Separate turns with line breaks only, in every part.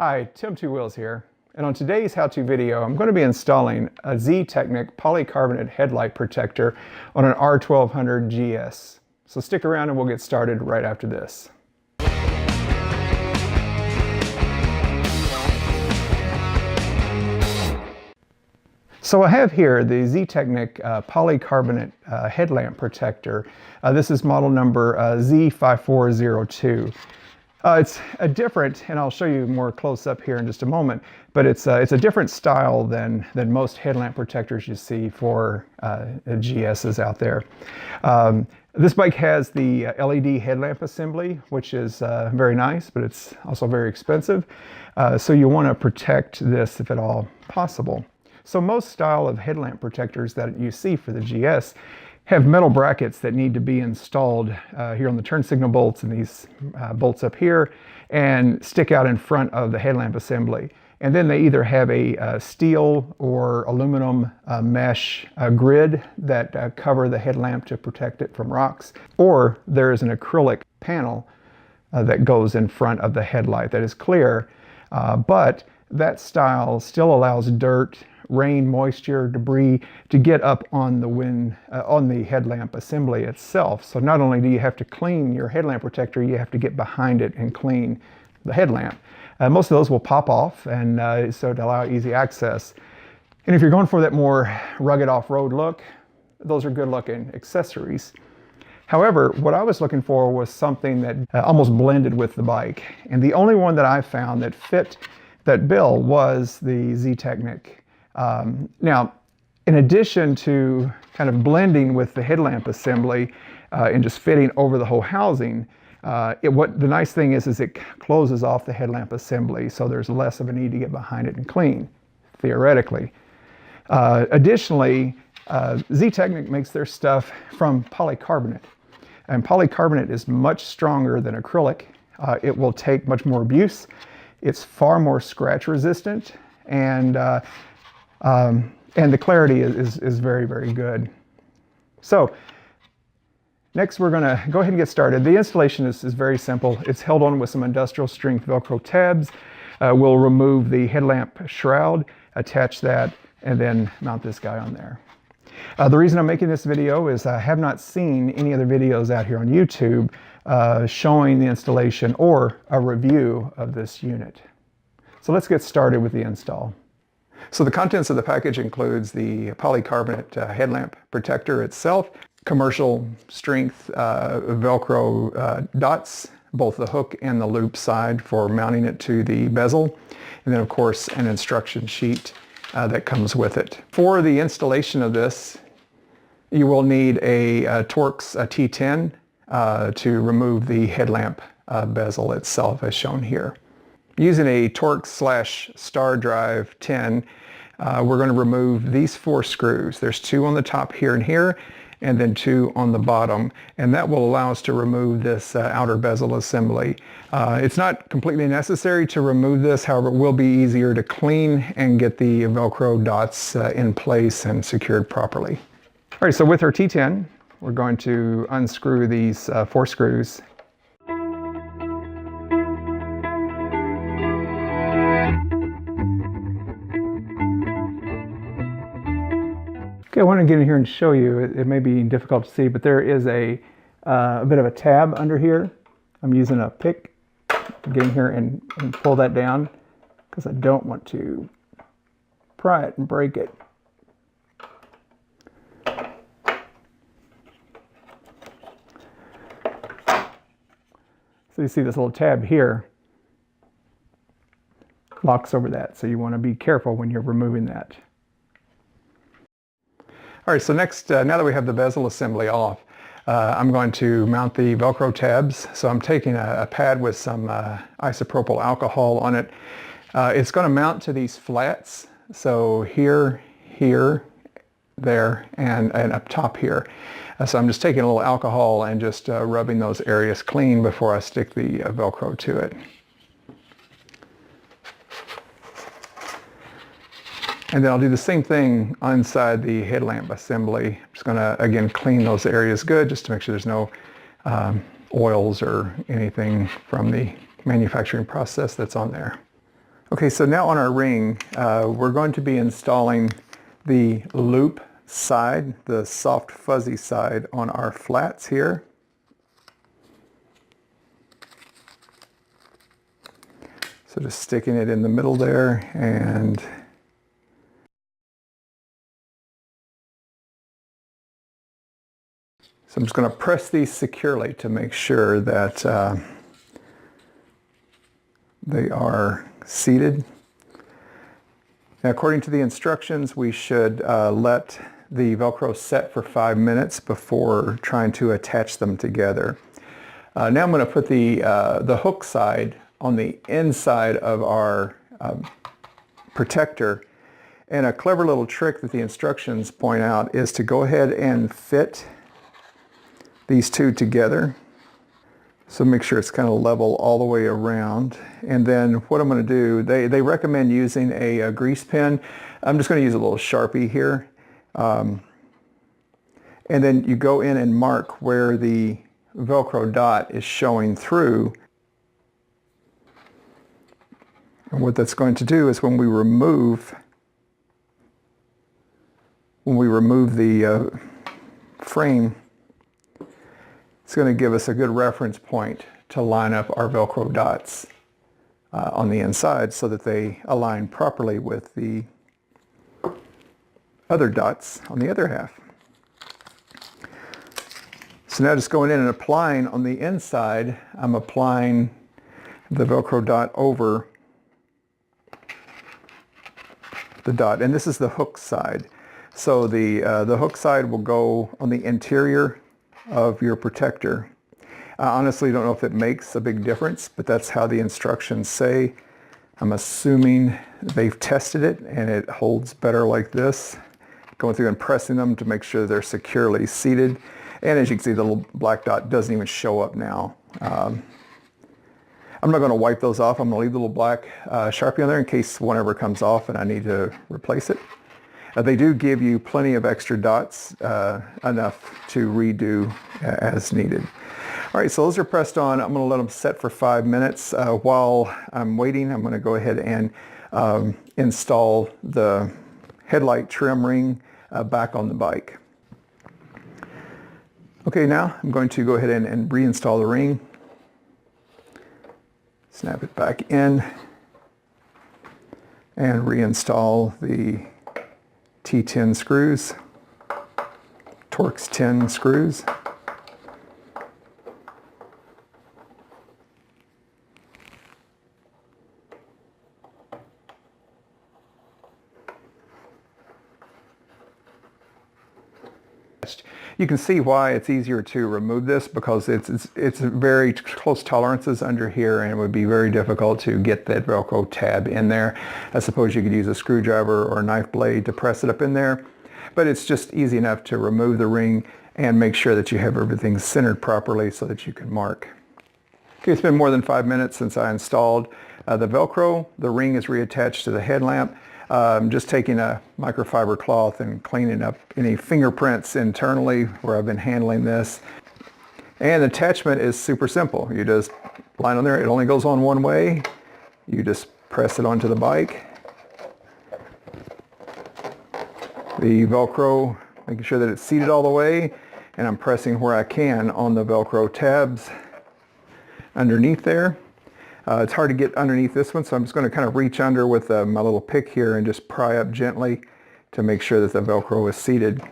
Hi, Tim Two Wheels here, and on today's how-to video I'm going to be installing a ZTechnik polycarbonate headlight protector on an R1200 GS. So stick around and we'll get started right after this. So I have here the ZTechnik polycarbonate headlamp protector. This is model number Z5402. It's a different, and I'll show you more close up here in just a moment, but it's a different style than most headlamp protectors you see for GSs out there. This bike has the LED headlamp assembly, which is very nice, but it's also very expensive. So you want to protect this if at all possible. So most style of headlamp protectors that you see for the GS have metal brackets that need to be installed here on the turn signal bolts and these bolts up here and stick out in front of the headlamp assembly. And then they either have a steel or aluminum mesh grid that cover the headlamp to protect it from rocks, or there is an acrylic panel that goes in front of the headlight that is clear, but that style still allows dirt, rain, moisture, debris to get up on the headlamp assembly itself. So not only do you have to clean your headlamp protector, you have to get behind it and clean the headlamp. Most of those will pop off, and so to allow easy access. And if you're going for that more rugged off-road look, those are good looking accessories. However, what I was looking for was something that almost blended with the bike. And the only one that I found that fit that bill was the ZTechnik. Now, in addition to kind of blending with the headlamp assembly and just fitting over the whole housing, what the nice thing is it closes off the headlamp assembly, so there's less of a need to get behind it and clean, theoretically. Additionally, ZTechnik makes their stuff from polycarbonate, and polycarbonate is much stronger than acrylic. It will take much more abuse. It's far more scratch resistant, and the clarity is very, very good. So next we're going to go ahead and get started. The installation is very simple. It's held on with some industrial strength Velcro tabs. We'll remove the headlamp shroud, attach that, and then mount this guy on there. The reason I'm making this video is I have not seen any other videos out here on YouTube showing the installation or a review of this unit. So let's get started with the install. So the contents of the package includes the polycarbonate headlamp protector itself, commercial strength Velcro dots, both the hook and the loop side for mounting it to the bezel, and then of course an instruction sheet that comes with it. For the installation of this, you will need a Torx T10 to remove the headlamp bezel itself, as shown here. Using a Torx/Star Drive 10, we're going to remove these 4 screws. There's 2 on the top here and here, and then 2 on the bottom, and that will allow us to remove this outer bezel assembly. It's not completely necessary to remove this, however, it will be easier to clean and get the Velcro dots in place and secured properly. All right, so with our T10, we're going to unscrew these 4 screws. Okay, I want to get in here and show you. It may be difficult to see, but there is a bit of a tab under here. I'm using a pick to get in here and pull that down because I don't want to pry it and break it. So you see this little tab here locks over that, so you want to be careful when you're removing that. All right, so next, now that we have the bezel assembly off, I'm going to mount the Velcro tabs. So I'm taking a pad with some isopropyl alcohol on it. It's going to mount to these flats, so here, here, there, and up top here. So I'm just taking a little alcohol and just rubbing those areas clean before I stick the Velcro to it. And then I'll do the same thing inside the headlamp assembly. I'm just going to, again, clean those areas good just to make sure there's no oils or anything from the manufacturing process that's on there. Okay, so now on our ring, we're going to be installing the loop side, the soft fuzzy side on our flats here. So just sticking it in the middle there, and so I'm just going to press these securely to make sure that they are seated. Now, according to the instructions, we should let the Velcro set for 5 minutes before trying to attach them together. Now I'm going to put the hook side on the inside of our protector. And a clever little trick that the instructions point out is to go ahead and fit these two together. So make sure it's kind of level all the way around. And then what I'm going to do, they recommend using a grease pen. I'm just going to use a little Sharpie here. And then you go in and mark where the Velcro dot is showing through. And what that's going to do is when we remove the frame, it's going to give us a good reference point to line up our Velcro dots on the inside so that they align properly with the other dots on the other half. So now just going in and applying on the inside, I'm applying the Velcro dot over the dot, and this is the hook side. So the hook side will go on the interior of your protector. I honestly don't know if it makes a big difference, but that's how the instructions say. I'm assuming they've tested it and it holds better like this. Going through and pressing them to make sure they're securely seated. And as you can see, the little black dot doesn't even show up now. I'm not going to wipe those off. I'm going to leave the little black Sharpie on there in case one ever comes off and I need to replace it. They do give you plenty of extra dots, enough to redo as needed. All right, so those are pressed on. I'm going to let them set for 5 minutes. While I'm waiting, I'm going to go ahead and install the headlight trim ring back on the bike. Okay, now I'm going to go ahead and reinstall the ring. Snap it back in and reinstall the T10 screws, Torx 10 screws. You can see why it's easier to remove this because it's very close tolerances under here, and it would be very difficult to get that Velcro tab in there. I suppose you could use a screwdriver or a knife blade to press it up in there, but it's just easy enough to remove the ring and make sure that you have everything centered properly so that you can mark. Okay, it's been more than 5 minutes since I installed the Velcro. The ring is reattached to the headlamp. I'm just taking a microfiber cloth and cleaning up any fingerprints internally where I've been handling this. And the attachment is super simple. You just line on there. It only goes on one way. You just press it onto the bike. The Velcro, making sure that it's seated all the way, and I'm pressing where I can on the Velcro tabs underneath there. It's hard to get underneath this one, so I'm just going to kind of reach under with my little pick here and just pry up gently to make sure that the Velcro is seated.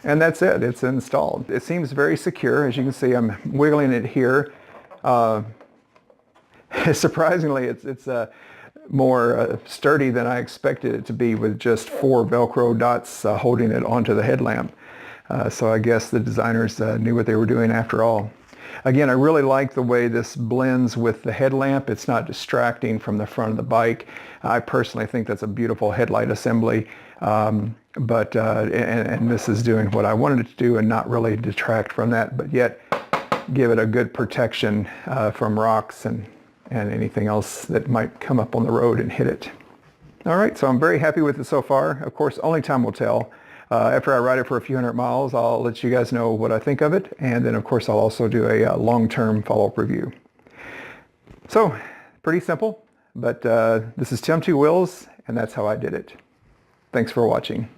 And that's it. It's installed. It seems very secure. As you can see, I'm wiggling it here. Surprisingly, it's more sturdy than I expected it to be with just 4 Velcro dots holding it onto the headlamp. So I guess the designers knew what they were doing after all. Again, I really like the way this blends with the headlamp. It's not distracting from the front of the bike. I personally think that's a beautiful headlight assembly, and this is doing what I wanted it to do and not really detract from that, but yet give it a good protection from rocks and anything else that might come up on the road and hit it. All right, so I'm very happy with it so far. Of course, only time will tell. After I ride it for a few hundred miles, I'll let you guys know what I think of it, and then of course I'll also do a long-term follow-up review. So, pretty simple. But this is Tim Two Wheels, and that's how I did it. Thanks for watching.